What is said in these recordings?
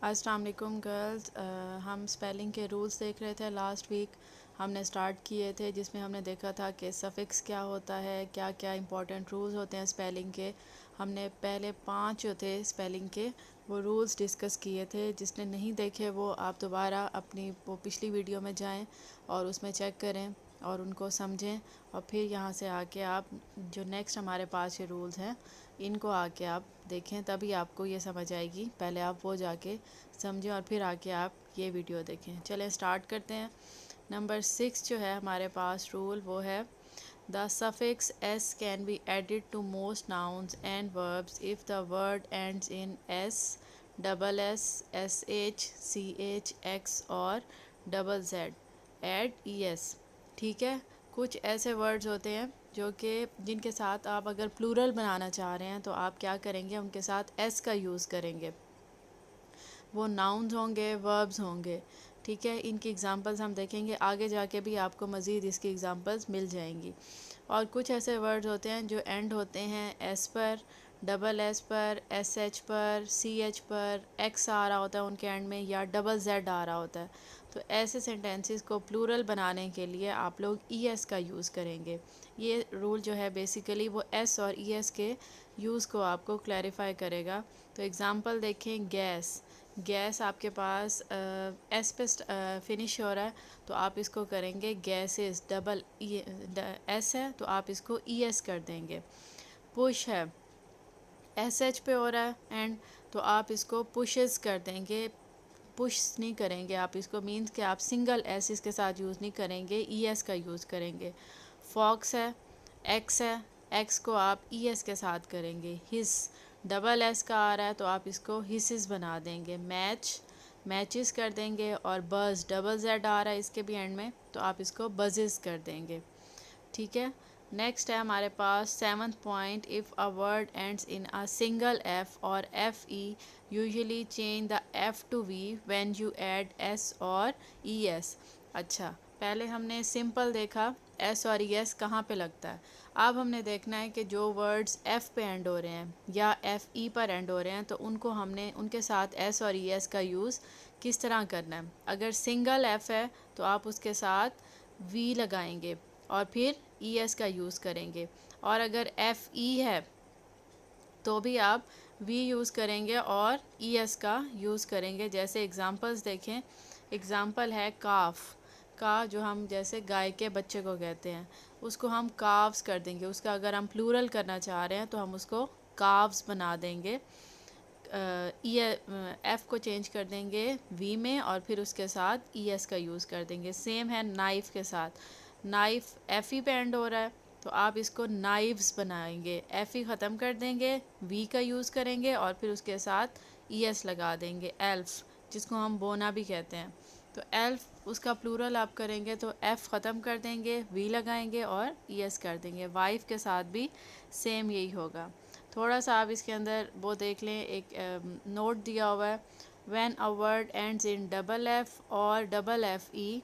अस्सलाम वालेकुम गर्ल्स। हम स्पेलिंग के रूल्स देख रहे थे। लास्ट वीक हमने स्टार्ट किए थे जिसमें हमने देखा था कि सफिक्स क्या होता है, क्या क्या इंपॉर्टेंट रूल्स होते हैं स्पेलिंग के। हमने पहले 5 जो थे स्पेलिंग के वो रूल्स डिस्कस किए थे। जिसने नहीं देखे वो आप दोबारा अपनी वो पिछली वीडियो में जाएं और उसमें चेक करें और उनको समझें, और फिर यहाँ से आके आप जो नेक्स्ट हमारे पास ये रूल्स हैं इनको आके आप देखें, तभी आपको ये समझ आएगी। पहले आप वो जाके समझें और फिर आके आप ये वीडियो देखें। चलें स्टार्ट करते हैं। नंबर 6 जो है हमारे पास रूल वो है the suffix S can be added to most nouns and verbs if the word ends in S, double S, S H, C H, X और double Z. Add E S. ठीक है, कुछ ऐसे वर्ड्स होते हैं जो कि जिनके साथ आप अगर प्लूरल बनाना चाह रहे हैं तो आप क्या करेंगे, उनके साथ एस का यूज़ करेंगे। वो नाउन्स होंगे, वर्ब्स होंगे। ठीक है, इनकी एग्जांपल्स हम देखेंगे आगे जाके भी, आपको मज़ीद इसकी एग्जांपल्स मिल जाएंगी। और कुछ ऐसे वर्ड्स होते हैं जो एंड होते हैं एस पर, डबल एस पर, एस एच पर, सी एच पर, एक्स आ रहा होता है उनके एंड में या डबल जेड आ रहा होता है। तो ऐसे सेंटेंसेस को प्लूरल बनाने के लिए आप लोग ई एस का यूज़ करेंगे। ये रूल जो है बेसिकली वो एस और ई एस के यूज़ को आपको क्लैरिफाई करेगा। तो एग्ज़ाम्पल देखें, गैस। गैस आपके पास एस पे फिनिश हो रहा है तो आप इसको करेंगे गैसेस, डबल ई एस है तो आप इसको ई एस कर देंगे। पुश है, एस एच पे हो रहा है एंड, तो आप इसको पुशेस कर देंगे, पुश नहीं करेंगे आप इसको, मीन्स कि आप सिंगल एस इसके साथ यूज़ नहीं करेंगे, ई एस का यूज़ करेंगे। फॉक्स है, एक्स है, एक्स को आप ई एस के साथ करेंगे। हिस, डबल एस का आ रहा है तो आप इसको हिसिस बना देंगे। मैच, मैचेस कर देंगे। और बज़, डबल जेड आ रहा है इसके भी एंड में तो आप इसको बजेस कर देंगे। ठीक है, नेक्स्ट है हमारे पास 7th point, if a word ends in a single F और F E usually change the F to V when you add S और ई एस। अच्छा, पहले हमने सिंपल देखा एस और ई एस कहाँ पे लगता है। अब हमने देखना है कि जो वर्ड्स एफ़ पे एंड हो रहे हैं या एफ़ ई पर एंड हो रहे हैं तो उनको हमने उनके साथ एस और ई एस का यूज़ किस तरह करना है। अगर सिंगल एफ़ है तो आप उसके साथ वी लगाएंगे और फिर ई एस का यूज़ करेंगे। और अगर एफ़ ई है तो भी आप वी यूज़ करेंगे और ई एस का यूज़ करेंगे। जैसे एग्ज़ाम्पल्स देखें, एग्ज़ाम्पल है काफ। का जो हम जैसे गाय के बच्चे को कहते हैं उसको हम काव्स कर देंगे। उसका अगर हम प्लूरल करना चाह रहे हैं तो हम उसको काव्स बना देंगे। ई एफ़ को चेंज कर देंगे वी में और फिर उसके साथ ई एस का यूज़ कर देंगे। सेम है नाइफ़ के साथ, नाइफ़ एफ़ ई पे एंड हो रहा है तो आप इसको नाइव्स बनाएंगे, एफ़ ई ख़त्म कर देंगे, वी का यूज़ करेंगे और फिर उसके साथ ई एस लगा देंगे। एल्फ़, जिसको हम बोना भी कहते हैं, तो एल्फ़ उसका प्लूरल आप करेंगे तो एफ़ ख़त्म कर देंगे, वी लगाएंगे और ई एस कर देंगे। वाइफ के साथ भी सेम यही होगा। थोड़ा सा आप इसके अंदर वो देख लें, एक नोट दिया हुआ है, when a word ends in double F और double F E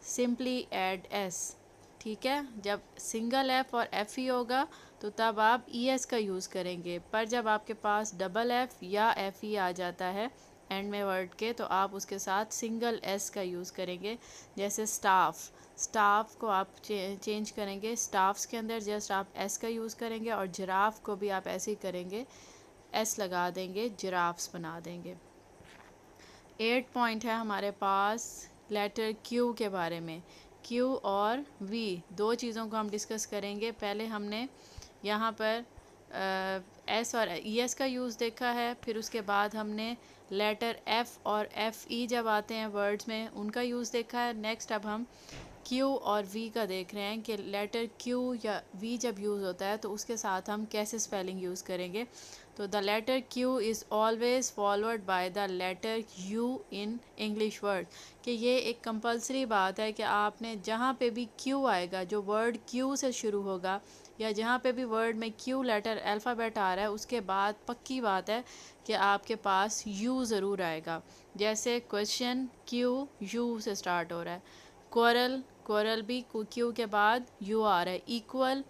simply add S. ठीक है, जब सिंगल एफ़ और एफ़ ई होगा तो तब आप ई एस का यूज़ करेंगे, पर जब आपके पास डबल एफ़ या एफ़ ई आ जाता है एंड में वर्ड के तो आप उसके साथ सिंगल एस का यूज़ करेंगे। जैसे स्टाफ, स्टाफ को आप चेंज करेंगे, स्टाफ्स के अंदर जस्ट आप एस का यूज़ करेंगे और जिराफ को भी आप ऐसे ही करेंगे, एस लगा देंगे, जिराफ्स बना देंगे। 8 पॉइंट है हमारे पास लेटर क्यू के बारे में। क्यू और वी दो चीज़ों को हम डिस्कस करेंगे। पहले हमने यहाँ पर एस और ई एस का यूज़ देखा है, फिर उसके बाद हमने लेटर एफ़ और एफ़ ई जब आते हैं वर्ड्स में उनका यूज़ देखा है। नेक्स्ट अब हम क्यू और वी का देख रहे हैं कि लेटर क्यू या वी जब यूज़ होता है तो उसके साथ हम कैसे स्पेलिंग यूज़ करेंगे। तो the letter Q is always followed by the letter U in English word, कि ये एक कंपलसरी बात है कि आपने जहाँ पे भी क्यू आएगा, जो वर्ड क्यू से शुरू होगा या जहाँ पे भी वर्ड में क्यू लेटर अल्फ़ाबेट आ रहा है उसके बाद पक्की बात है कि आपके पास यू ज़रूर आएगा। जैसे क्वेश्चन क्यू यू से स्टार्ट हो रहा है, कोरल, कोरल भी क्यू के बाद यू आ रहा है। इक्वल,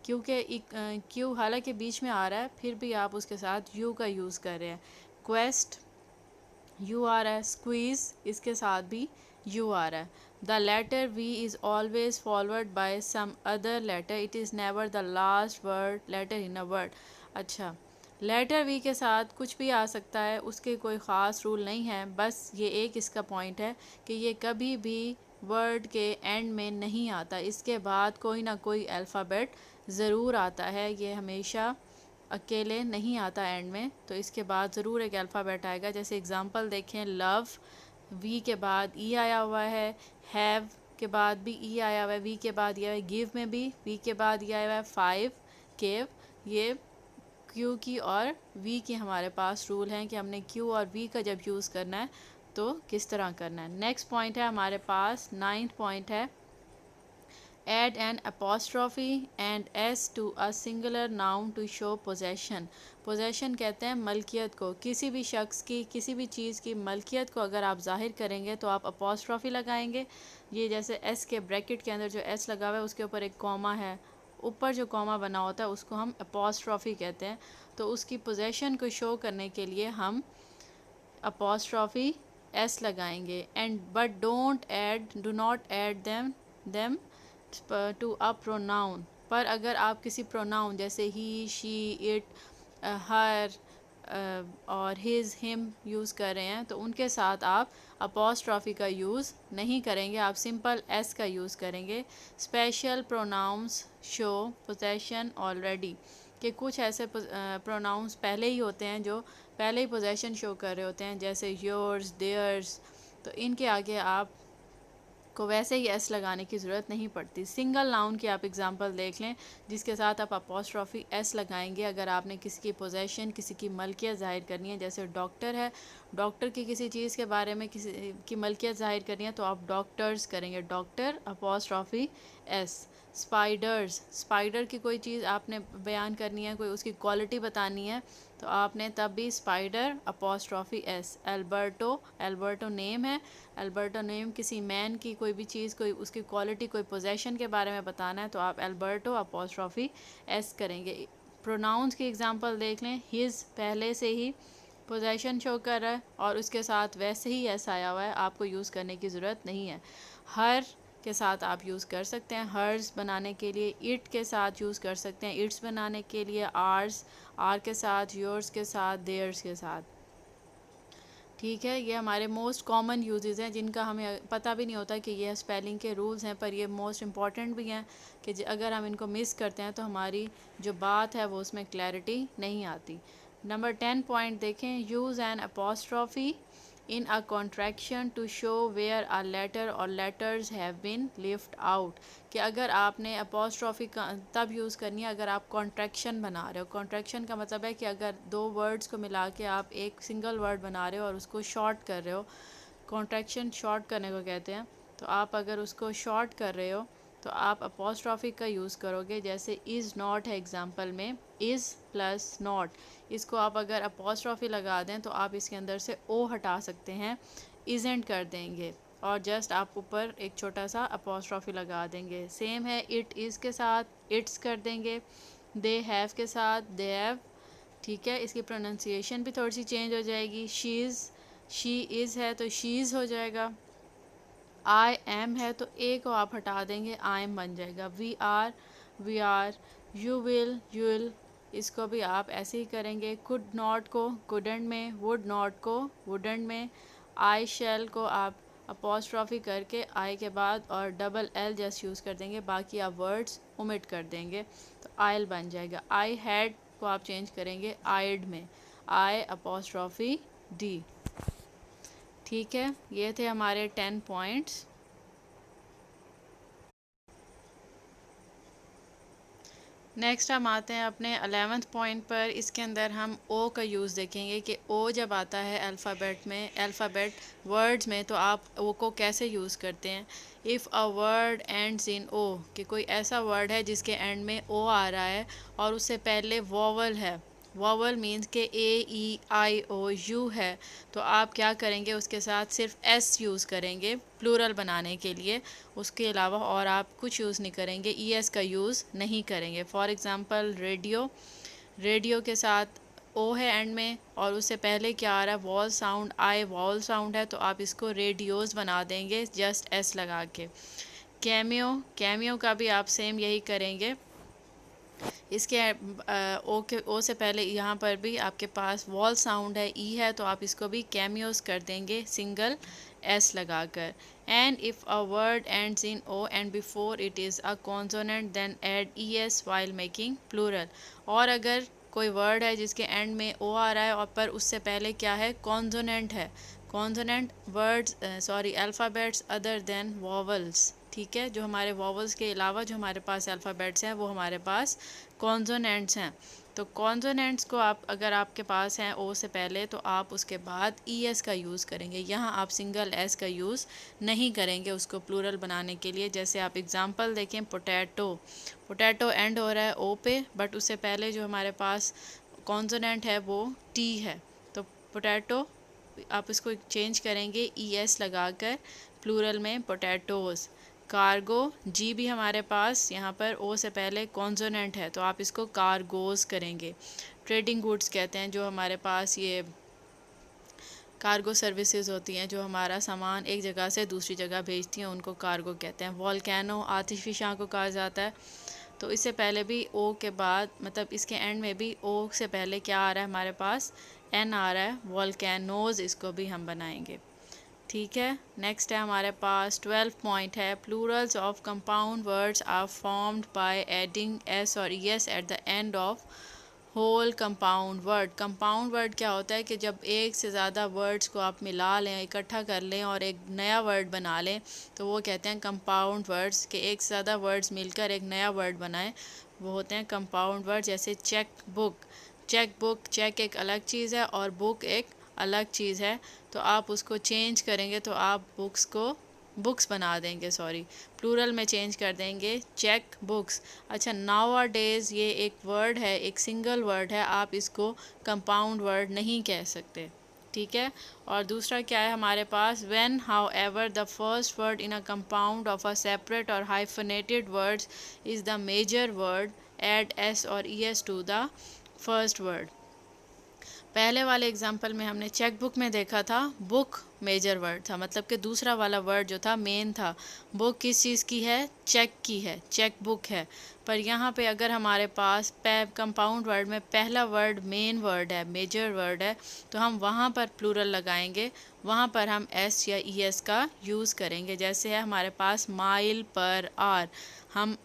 क्योंकि क्यू हालांकि बीच में आ रहा है फिर भी आप उसके साथ यू का यूज़ कर रहे हैं। क्वेस्ट, यू आ रहा है, स्क्वीज़ इसके साथ भी यू आ रहा है। The letter V is always followed by some other letter, it is never the last word letter in a word. अच्छा, लेटर वी के साथ कुछ भी आ सकता है, उसके कोई ख़ास रूल नहीं है, बस ये एक इसका पॉइंट है कि ये कभी भी वर्ड के एंड में नहीं आता, इसके बाद कोई ना कोई अल्फ़ाबेट ज़रूर आता है, ये हमेशा अकेले नहीं आता एंड में, तो इसके बाद ज़रूर एक अल्फ़ाबेट आएगा। जैसे एग्ज़ाम्पल देखें, लव वी के बाद ई आया हुआ है, हैव के बाद भी ई आया हुआ है, वी के बाद ये आया है, गिव में भी वी के बाद ये आया हुआ है, फाइव केव, ये क्यू की और वी की हमारे पास रूल हैं कि हमने क्यू और वी का जब यूज़ करना है तो किस तरह करना है। नेक्स्ट पॉइंट है हमारे पास, 9th पॉइंट है, add an apostrophe and s to a singular noun to show possession। possession कहते हैं मलकियत को, किसी भी शख्स की किसी भी चीज़ की मलकियत को अगर आप जाहिर करेंगे तो आप apostrophe लगाएंगे। ये जैसे s के ब्रैकेट के अंदर जो s लगा हुआ है उसके ऊपर एक कॉमा है, ऊपर जो कॉमा बना होता है उसको हम apostrophe कहते हैं। तो उसकी possession को शो करने के लिए हम apostrophe s लगाएंगे। And but do not add them to a pronoun. पर अगर आप किसी प्रोनाउन जैसे ही, शी, इट, हर और हिज, हिम यूज़ कर रहे हैं तो उनके साथ आप अपॉस्ट्रॉफी का यूज़ नहीं करेंगे, आप सिंपल एस का यूज़ करेंगे। Special pronouns show possession already, कि कुछ ऐसे प्रोनाउंस पहले ही होते हैं जो पहले ही पोजेशन शो कर रहे होते हैं, जैसे योर्स, देयर्स, तो इनके आगे आप को वैसे ही एस लगाने की ज़रूरत नहीं पड़ती। सिंगल नाउन की आप एग्जांपल देख लें जिसके साथ आप अपॉस्ट्रॉफी एस लगाएंगे अगर आपने किसी की पोजेशन, किसी की मलकियत ज़ाहिर करनी है। जैसे डॉक्टर है, डॉक्टर की किसी चीज़ के बारे में किसी की मलकियत ज़ाहिर करनी है तो आप डॉक्टर्स करेंगे, doctor apostrophe S. Spiders, spider की कोई चीज़ आपने बयान करनी है, कोई उसकी क्वालिटी बतानी है तो आपने तब भी spider apostrophe S. Alberto, Alberto name है, एल्बर्टो नेम किसी मैन की कोई भी चीज़, कोई उसकी क्वालिटी, कोई पोजेशन के बारे में बताना है तो आप एल्बर्टो अपॉस्ट्रॉफी एस करेंगे। प्रोनाउंस की एग्जांपल देख लें, हिज पहले से ही पोजेशन शो कर रहा है और उसके साथ वैसे ही एस आया हुआ है, आपको यूज़ करने की ज़रूरत नहीं है। हर के साथ आप यूज़ कर सकते हैं, हर्स बनाने के लिए, इट के साथ यूज़ कर सकते हैं, इट्स बनाने के लिए, आर्स, आर के साथ, योर्स के साथ, देयर्स के साथ। ठीक है, ये हमारे मोस्ट कॉमन यूजेस हैं जिनका हमें पता भी नहीं होता कि ये स्पेलिंग के रूल्स हैं, पर ये मोस्ट इम्पॉर्टेंट भी हैं कि अगर हम इनको मिस करते हैं तो हमारी जो बात है वो उसमें क्लैरिटी नहीं आती। नंबर 10 पॉइंट देखें, use an apostrophe in a contraction to show where a letter और letters have been left out, कि अगर आपने अपॉस्ट्रॉफी का तब यूज़ करनी है अगर आप कॉन्ट्रैक्शन बना रहे हो। कॉन्ट्रैक्शन का मतलब है कि अगर दो वर्ड्स को मिला के आप एक सिंगल वर्ड बना रहे हो और उसको शॉर्ट कर रहे हो, कॉन्ट्रैक्शन शॉर्ट करने को कहते हैं, तो आप अगर उसको शॉर्ट कर रहे हो तो आप अपॉस्ट्रॉफी का यूज़ करोगे। जैसे इज़ नॉट है एग्जांपल में, इज़ प्लस नॉट, इसको आप अगर अपॉस्ट्रॉफी लगा दें तो आप इसके अंदर से ओ हटा सकते हैं, इजेंट कर देंगे और जस्ट आप ऊपर एक छोटा सा अपॉस्ट्रॉफी लगा देंगे। सेम है इट इज़ के साथ, इट्स कर देंगे, दे हैव के साथ, दे हैव। ठीक है, इसकी प्रोनाउंसिएशन भी थोड़ी सी चेंज हो जाएगी। शी इज़ है तो शीज़ हो जाएगा। आई एम है तो ए को आप हटा देंगे, आई एम बन जाएगा। वी आर, यू विल, इसको भी आप ऐसे ही करेंगे। कुड नॉट को कुडंट में, वुड नॉट को वुडंट में, आई शैल को आप अपॉस्ट्रॉफी करके आई के बाद और डबल एल जस्ट यूज़ कर देंगे, बाकी आप वर्ड्स ओमिट कर देंगे तो आयल बन जाएगा। आई हैड को आप चेंज करेंगे आइड में, आई अपॉस्ट्रॉफी डी। ठीक है, ये थे हमारे 10 पॉइंट्स। नेक्स्ट हम आते हैं अपने 11th पॉइंट पर। इसके अंदर हम ओ का यूज़ देखेंगे कि ओ जब आता है अल्फ़ाबेट में, अल्फ़ाबेट वर्ड्स में, तो आप ओ को कैसे यूज़ करते हैं। If a word ends in O, कि कोई ऐसा वर्ड है जिसके एंड में ओ आ रहा है और उससे पहले वोवल है, वोवल मीन्स के ए, ई, आई, ओ, यू है, तो आप क्या करेंगे, उसके साथ सिर्फ एस यूज़ करेंगे प्लूरल बनाने के लिए, उसके अलावा और आप कुछ यूज़ नहीं करेंगे, ई एस का यूज़ नहीं करेंगे। फॉर एग्ज़ाम्पल रेडियो, रेडियो के साथ ओ है एंड में और उससे पहले क्या आ रहा है, wall sound, eye wall sound है, तो आप इसको रेडियोस बना देंगे जस्ट एस लगा के। कैमियो, कैमियो का भी आप सेम यही करेंगे। इसके ओ के ओ से पहले यहाँ पर भी आपके पास वॉल साउंड है, ई है, तो आप इसको भी कैमियोस कर देंगे सिंगल एस लगाकर। And if a word ends in O and before it is a consonant then add E S while making plural. और अगर कोई वर्ड है जिसके एंड में ओ आ रहा है और पर उससे पहले क्या है, कॉन्सोनेंट है, consonant words sorry alphabets other than vowels, ठीक है, जो हमारे वॉवल्स के अलावा जो हमारे पास अल्फ़ाबेट्स हैं वो हमारे पास कॉन्सोनेंट्स हैं। तो कॉन्सोनेंट्स को आप अगर आपके पास हैं ओ से पहले तो आप उसके बाद ई एस का यूज़ करेंगे, यहाँ आप सिंगल एस का यूज़ नहीं करेंगे उसको प्लूरल बनाने के लिए। जैसे आप एग्जांपल देखें, पोटैटो, पोटैटो एंड हो रहा है ओ पे, बट उससे पहले जो हमारे पास कॉन्सोनेंट है वो टी है, तो पोटैटो आप इसको चेंज करेंगे ई एस लगाकर प्लूरल में पोटैटोज़। कार्गो, जी भी हमारे पास यहाँ पर ओ से पहले कॉन्सोनेंट है, तो आप इसको कार्गोज़ करेंगे। ट्रेडिंग गुड्स कहते हैं जो हमारे पास ये कार्गो सर्विसेज होती हैं, जो हमारा सामान एक जगह से दूसरी जगह भेजती हैं, उनको कार्गो कहते हैं। वॉल्केनो, आतिशफ़िशां को कहा जाता है, तो इससे पहले भी ओ के बाद मतलब इसके एंड में भी ओ से पहले क्या आ रहा है हमारे पास, एन आ रहा है, वॉल्केनोज़, इसको भी हम बनाएंगे, ठीक है। नेक्स्ट है हमारे पास 12 पॉइंट है, plurals of compound words are formed by adding S और E S at the end of whole compound word. Compound word क्या होता है कि जब एक से ज़्यादा वर्ड्स को आप मिला लें, इकट्ठा कर लें और एक नया वर्ड बना लें, तो वो कहते हैं कंपाउंड वर्ड्स, कि एक से ज़्यादा वर्ड्स मिलकर एक नया वर्ड बनाएं, वो होते हैं कंपाउंड वर्ड। जैसे cheque book, cheque book, cheque एक अलग चीज़ है और बुक एक अलग चीज़ है, तो आप उसको चेंज करेंगे तो आप बुक्स को बुक्स बना देंगे, सॉरी प्लूरल में चेंज कर देंगे, चेक बुक्स। अच्छा, नाउ डेज ये एक वर्ड है, एक सिंगल वर्ड है, आप इसको कंपाउंड वर्ड नहीं कह सकते, ठीक है। और दूसरा क्या है हमारे पास, when however the first word in a compound of a separate और hyphenated words is the major word, add S और E S to the first word. पहले वाले एग्जाम्पल में हमने चेक बुक में देखा था बुक मेजर वर्ड था, मतलब कि दूसरा वाला वर्ड जो था मेन था। बुक किस चीज़ की है, चेक की है, चेक बुक है। पर यहाँ पे अगर हमारे पास कंपाउंड वर्ड में पहला वर्ड मेन वर्ड है, मेजर वर्ड है, तो हम वहाँ पर प्लूरल लगाएंगे, वहाँ पर हम एस या ई एस का यूज़ करेंगे। जैसे है हमारे पास माइल पर आर, हम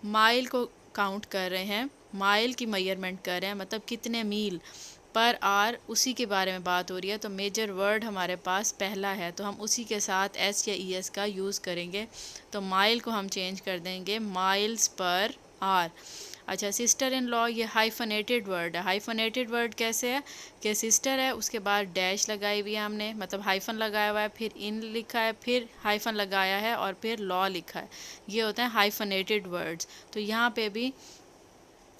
माइल को काउंट कर रहे हैं, माइल की मेजरमेंट कर रहे हैं, मतलब कितने मील, पर आर उसी के बारे में बात हो रही है, तो मेजर वर्ड हमारे पास पहला है, तो हम उसी के साथ एस या ई एस का यूज़ करेंगे। तो माइल को हम चेंज कर देंगे माइल्स पर आर। अच्छा, सिस्टर इन लॉ, ये हाइफनेटेड वर्ड है। हाइफनेटेड वर्ड कैसे है कि सिस्टर है, उसके बाद डैश लगाई हुई है हमने, मतलब हाइफन लगाया हुआ है, फिर इन लिखा है, फिर हाइफन लगाया है और फिर लॉ लिखा है, ये होते हैं हाइफनेटेड वर्ड्स। तो यहाँ पे भी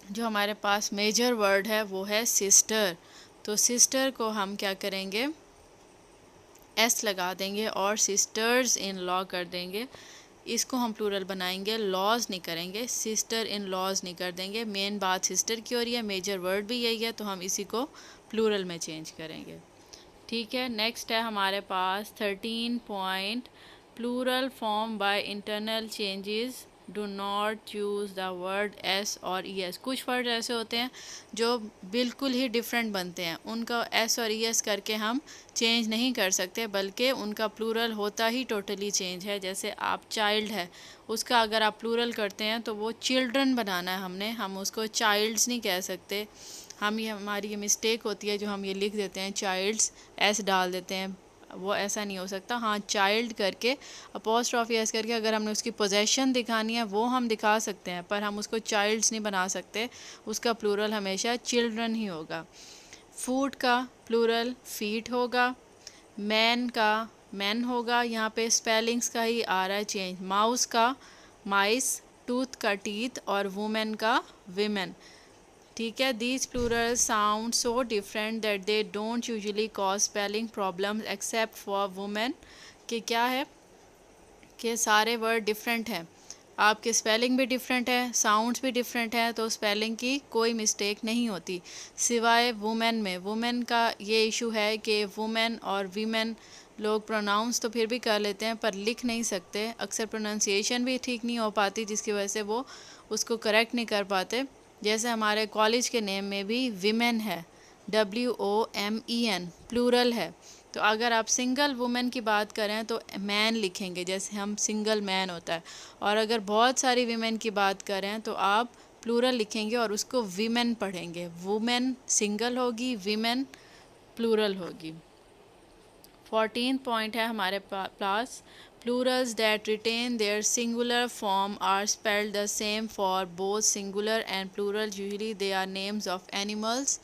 जो हमारे पास मेजर वर्ड है वो है सिस्टर, तो सिस्टर को हम क्या करेंगे, एस लगा देंगे और सिस्टर्स इन लॉ कर देंगे। इसको हम प्लूरल बनाएंगे, लॉज नहीं करेंगे, सिस्टर इन लॉज नहीं कर देंगे। मेन बात सिस्टर की हो रही है, मेजर वर्ड भी यही है, तो हम इसी को प्लूरल में चेंज करेंगे, ठीक है। नेक्स्ट है हमारे पास 13 point, plural form by internal changes, do not use the word S और ई एस। कुछ वर्ड ऐसे होते हैं जो बिल्कुल ही डिफरेंट बनते हैं, उनका एस और ई एस करके हम चेंज नहीं कर सकते, बल्कि उनका प्लूरल होता ही टोटली चेंज है। जैसे आप चाइल्ड है, उसका अगर आप प्लूरल करते हैं तो वो चिल्ड्रन बनाना है हमने, हम उसको चाइल्ड्स नहीं कह सकते। हम ये हमारी ये मिस्टेक होती है जो हम ये लिख देते हैं चाइल्ड्स, एस डाल देते हैं, वो ऐसा नहीं हो सकता। हाँ, चाइल्ड करके अपॉस्ट्रॉफी एस करके अगर हमने उसकी पोजेशन दिखानी है वो हम दिखा सकते हैं, पर हम उसको चाइल्ड्स नहीं बना सकते, उसका प्लूरल हमेशा चिल्ड्रन ही होगा। फूड का प्लूरल फीट होगा, मैन का मैन होगा, यहाँ पे स्पेलिंग्स का ही आ रहा है चेंज, माउस का माइस, टूथ का टीथ और वुमेन का विमेन, ठीक है। These plural sound so different that they don't usually cause spelling problems except for women, कि क्या है कि सारे वर्ड डिफरेंट हैं। आपके स्पेलिंग भी डिफरेंट है, साउंड्स भी डिफरेंट है, तो स्पेलिंग की कोई मिस्टेक नहीं होती। सिवाय वुमेन में, वुमेन का ये इशू है कि वुमेन और वीमेन लोग प्रोनाउंस तो फिर भी कर लेते हैं पर लिख नहीं सकते, अक्सर प्रोनाउंसिएशन भी ठीक नहीं हो पाती जिसकी वजह से वो उसको करेक्ट नहीं कर पाते। जैसे हमारे कॉलेज के नेम में भी विमेन है, WOMEN, प्लूरल है। तो अगर आप सिंगल वुमेन की बात करें तो मैन लिखेंगे, जैसे हम सिंगल मैन होता है। और अगर बहुत सारी विमेन की बात करें तो आप प्लूरल लिखेंगे और उसको विमेन पढ़ेंगे। वुमेन सिंगल होगी, विमेन प्लूरल होगी। 14 पॉइंट है हमारे पास, plurals that retain their singular form are spelled the same for both singular and plural, usually they are names of animals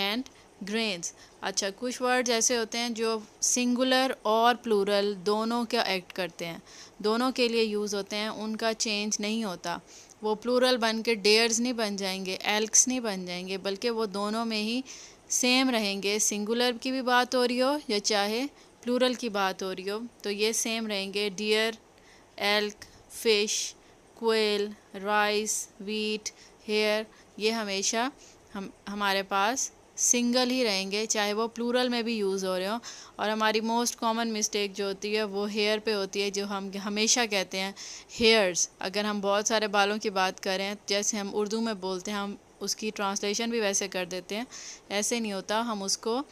and grains। अच्छा, कुछ वर्ड्स ऐसे होते हैं जो सिंगुलर और प्लूरल दोनों का एक्ट करते हैं, दोनों के लिए यूज़ होते हैं, उनका चेंज नहीं होता। वो प्लूरल बन के डेयर्स नहीं बन जाएंगे, एल्क्स नहीं बन जाएंगे, बल्कि वो दोनों में ही सेम रहेंगे। सिंगुलर की भी बात हो रही हो या चाहे प्लूरल की बात हो रही हो तो ये सेम रहेंगे। Deer, elk, fish, quail, rice, wheat, hair, ये हमेशा हमारे पास सिंगल ही रहेंगे, चाहे वो प्लूरल में भी यूज़ हो रहे हो। और हमारी मोस्ट कॉमन मिस्टेक जो होती है वो हेयर पे होती है, जो हम हमेशा कहते हैं हेयर्स। अगर हम बहुत सारे बालों की बात करें, जैसे हम उर्दू में बोलते हैं, हम उसकी ट्रांसलेशन भी वैसे कर देते हैं, ऐसे नहीं होता, हम उसको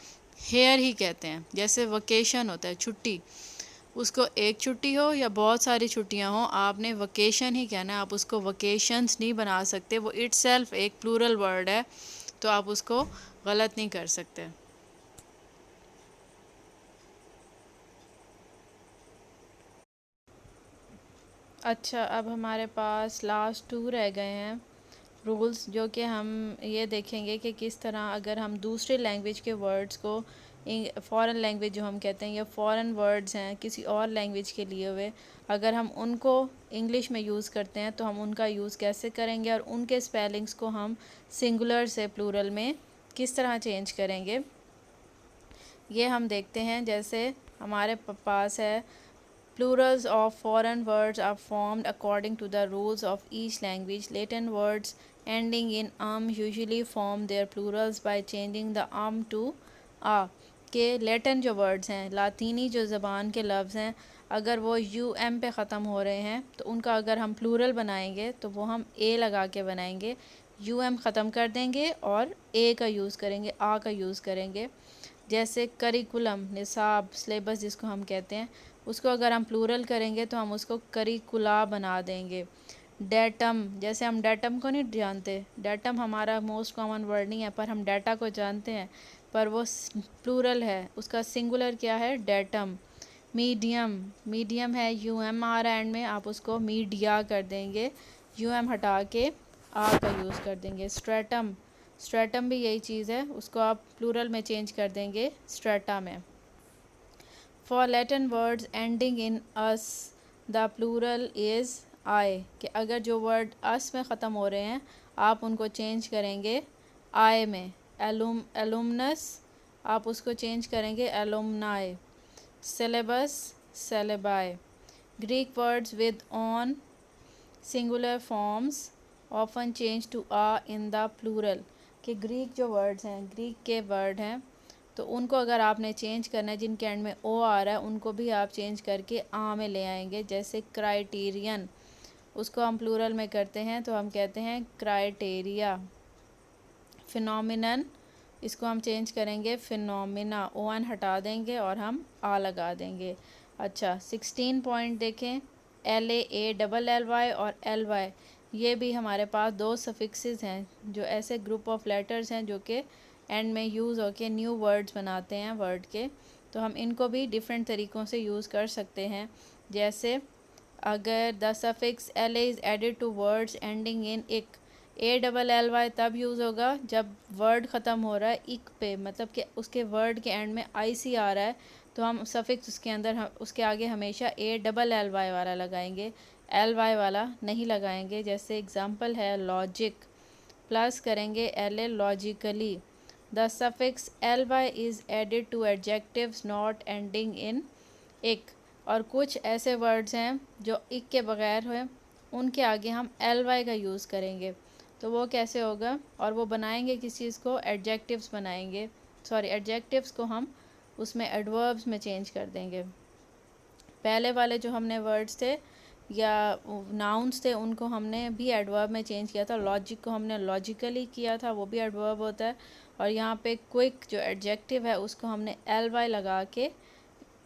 हेयर ही कहते हैं। जैसे वकेशन होता है, छुट्टी, उसको एक छुट्टी हो या बहुत सारी छुट्टियां हो, आपने वकेशन ही कहना है, आप उसको वकेशंस नहीं बना सकते। वो इटसेल्फ एक प्लूरल वर्ड है, तो आप उसको गलत नहीं कर सकते। अच्छा, अब हमारे पास लास्ट 2 रह गए हैं रूल्स, जो कि हम ये देखेंगे कि किस तरह अगर हम दूसरे लैंग्वेज के वर्ड्स को, फ़ॉरेन लैंग्वेज जो हम कहते हैं या फ़ॉरेन वर्ड्स हैं किसी और लैंग्वेज के लिए हुए, अगर हम उनको इंग्लिश में यूज़ करते हैं तो हम उनका यूज़ कैसे करेंगे और उनके स्पेलिंग्स को हम सिंगुलर से प्लूरल में किस तरह चेंज करेंगे, ये हम देखते हैं। जैसे हमारे पास है, plurals of foreign words are formed according to the rules of each language. Latin words ending in usually form their plurals by changing the to a। के लेटिन जो वर्ड्स हैं, लातीनी जो ज़बान के लफ्ज़ हैं, अगर वो पे ख़त्म हो रहे हैं तो उनका अगर हम प्लूरल बनाएंगे तो वो हम ए लगा के बनाएंगे, ख़त्म कर देंगे और ए का यूज़ करेंगे, आ का यूज़ करेंगे। जैसे करिकुलम, निसाब, सिलेबस जिसको हम कहते हैं, उसको अगर हम प्लूरल करेंगे तो हम उसको करिकुला बना देंगे। डेटम, जैसे हम डेटम को नहीं जानते, डेटम हमारा मोस्ट कॉमन वर्ड नहीं है पर हम डाटा को जानते हैं, पर वो प्लूरल है, उसका सिंगुलर क्या है, डेटम। मीडियम, मीडियम है, आ रहा है एंड में, आप उसको मीडिया कर देंगे, हटा के आ का यूज़ कर देंगे। स्ट्रेटम, स्ट्रेटम भी यही चीज़ है, उसको आप प्लूरल में चेंज कर देंगे स्ट्रेटा में। For Latin words ending in us the plural is I, कि अगर जो वर्ड अस में ख़त्म हो रहे हैं आप उनको चेंज करेंगे आई में। एलुमनस, आप उसको चेंज करेंगे alumni. Syllabus, syllabi. Greek words with on singular forms often change to a in the plural, कि ग्रीक जो वर्ड्स हैं, ग्रीक के वर्ड हैं, तो उनको अगर आपने चेंज करना है, जिनके एंड में ओ आ रहा है, उनको भी आप चेंज करके आ में ले आएंगे। जैसे क्राइटेरियन, उसको हम प्लूरल में करते हैं तो हम कहते हैं क्राइटेरिया। फिनोमिनन, इसको हम चेंज करेंगे फिनोमिना, ओ हटा देंगे और हम आ लगा देंगे। अच्छा, 16 पॉइंट देखें, LAALLY और LY, ये भी हमारे पास 2 सफिक्सेस हैं, जो ऐसे ग्रुप ऑफ लेटर्स हैं जो कि एंड में यूज़ होके न्यू वर्ड्स बनाते हैं वर्ड के, तो हम इनको भी डिफरेंट तरीक़ों से यूज़ कर सकते हैं। जैसे अगर the suffix LA is added to words ending in ic, ALLY तब यूज़ होगा जब वर्ड ख़त्म हो रहा है इक पे, मतलब कि उसके वर्ड के एंड में IC आ रहा है, तो हम सफिक्स उसके अंदर उसके आगे हमेशा ALLY वाला लगाएंगे, LY वाला नहीं लगाएंगे। जैसे एग्ज़ाम्पल है लॉजिक, प्लस करेंगे LA logically. The suffix LY is added to adjectives not ending in ic, और कुछ ऐसे वर्ड्स हैं जो इक के बगैर हैं, उनके आगे हम ly का यूज़ करेंगे। तो वो कैसे होगा, और वो बनाएंगे किस चीज़ को, एडजेक्टिव्स बनाएंगे, सॉरी एडजेक्टिव्स को हम उसमें एडवर्ब्स में चेंज कर देंगे। पहले वाले जो हमने वर्ड्स थे या नाउन्स थे उनको हमने भी एडवर्ब में चेंज किया था। लॉजिक को हमने लॉजिकली किया था, वो भी एडवर्ब होता है। और यहाँ पे क्विक जो एडजेक्टिव है उसको हमने ly लगा के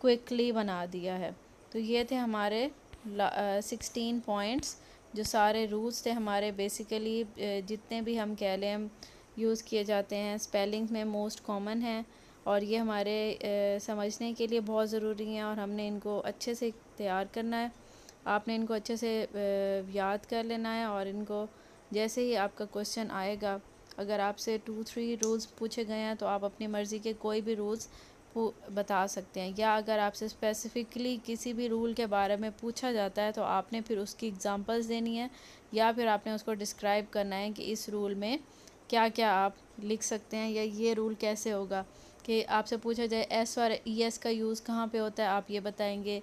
क्विकली बना दिया है। तो ये थे हमारे 16 पॉइंट्स, जो सारे रूल्स थे हमारे। बेसिकली जितने भी हम कह लें यूज़ किए जाते हैं स्पेलिंग में मोस्ट कॉमन है, और ये हमारे समझने के लिए बहुत ज़रूरी हैं, और हमने इनको अच्छे से तैयार करना है। आपने इनको अच्छे से याद कर लेना है, और इनको जैसे ही आपका क्वेश्चन आएगा, अगर आपसे 2-3 रूल्स पूछे गए हैं तो आप अपनी मर्ज़ी के कोई भी रूल्स बता सकते हैं। या अगर आपसे स्पेसिफ़िकली किसी भी रूल के बारे में पूछा जाता है तो आपने फिर उसकी एग्जांपल्स देनी है, या फिर आपने उसको डिस्क्राइब करना है कि इस रूल में क्या क्या आप लिख सकते हैं, या ये रूल कैसे होगा। कि आपसे पूछा जाए एस और ES का यूज़ कहाँ पे होता है, आप ये बताएंगे।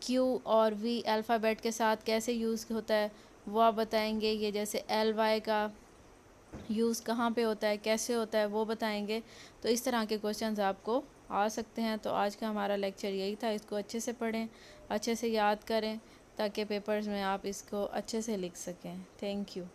Q और V अल्फ़ाबेट के साथ कैसे यूज़ होता है वो आप बताएंगे। ये जैसे LY का यूज़ कहाँ पे होता है, कैसे होता है, वो बताएंगे। तो इस तरह के क्वेश्चंस आपको आ सकते हैं। तो आज का हमारा लेक्चर यही था। इसको अच्छे से पढ़ें, अच्छे से याद करें, ताकि पेपर्स में आप इसको अच्छे से लिख सकें। Thank you.